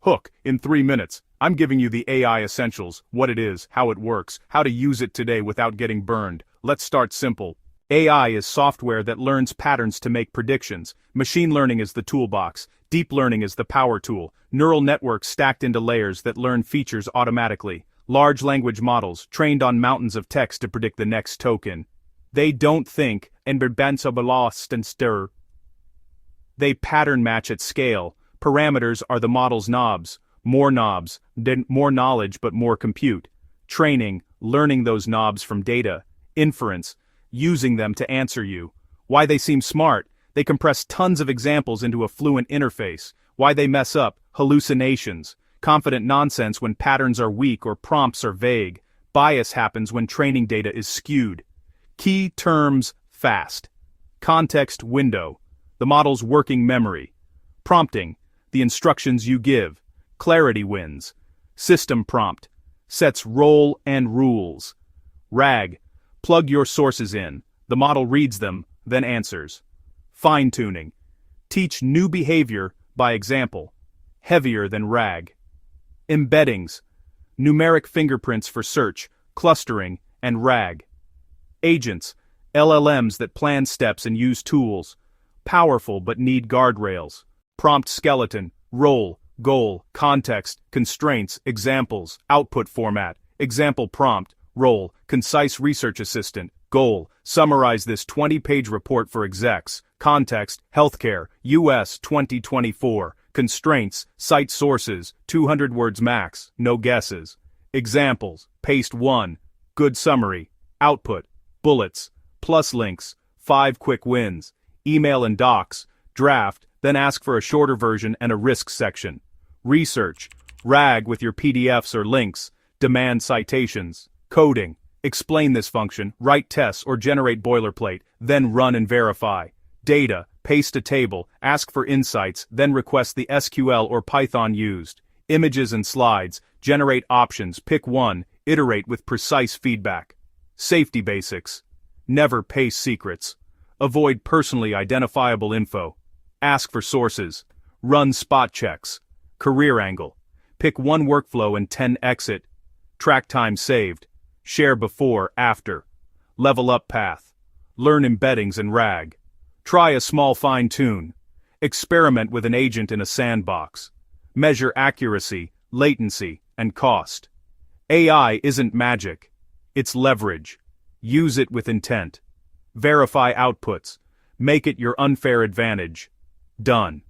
Hook, in 3 minutes, I'm giving you the AI essentials, what it is, how it works, how to use it today without getting burned. Let's start simple. AI is software that learns patterns to make predictions. Machine learning is the toolbox. Deep learning is the power tool. Neural networks stacked into layers that learn features automatically. Large language models, trained on mountains of text to predict the next token. They don't think, and stir. They pattern match at scale. Parameters are the model's knobs. More knobs, then more knowledge but more compute. Training, learning those knobs from data. Inference, using them to answer you. Why they seem smart, they compress tons of examples into a fluent interface. Why they mess up, hallucinations. Confident nonsense when patterns are weak or prompts are vague. Bias happens when training data is skewed. Key terms, fast. Context window, the model's working memory. Prompting, the instructions you give. Clarity wins. System prompt, sets role and rules. RAG, plug your sources in, the model reads them, then answers. Fine-tuning, teach new behavior by example. Heavier than RAG. Embeddings, numeric fingerprints for search, clustering, and RAG. Agents, LLMs that plan steps and use tools. Powerful but need guardrails. Prompt skeleton, role, goal, context, constraints, examples, output format, example prompt, role, concise research assistant, goal, summarize this 20-page report for execs, context, healthcare, US 2024, constraints, cite sources, 200 words max, no guesses. Examples, paste 1, good summary, output, bullets, plus links, 5 quick wins, email and docs, draft, then ask for a shorter version and a risks section. Research, RAG with your PDFs or links, demand citations. Coding, explain this function, write tests or generate boilerplate, then run and verify. Data, paste a table, ask for insights, then request the SQL or Python used. Images and slides, generate options, pick one, iterate with precise feedback. Safety basics, never paste secrets. Avoid personally identifiable info. Ask for sources. Run spot checks. Career angle. Pick one workflow and 10 exit. Track time saved. Share before, after. Level up path. Learn embeddings and RAG. Try a small fine-tune. Experiment with an agent in a sandbox. Measure accuracy, latency, and cost. AI isn't magic. It's leverage. Use it with intent. Verify outputs. Make it your unfair advantage. Done.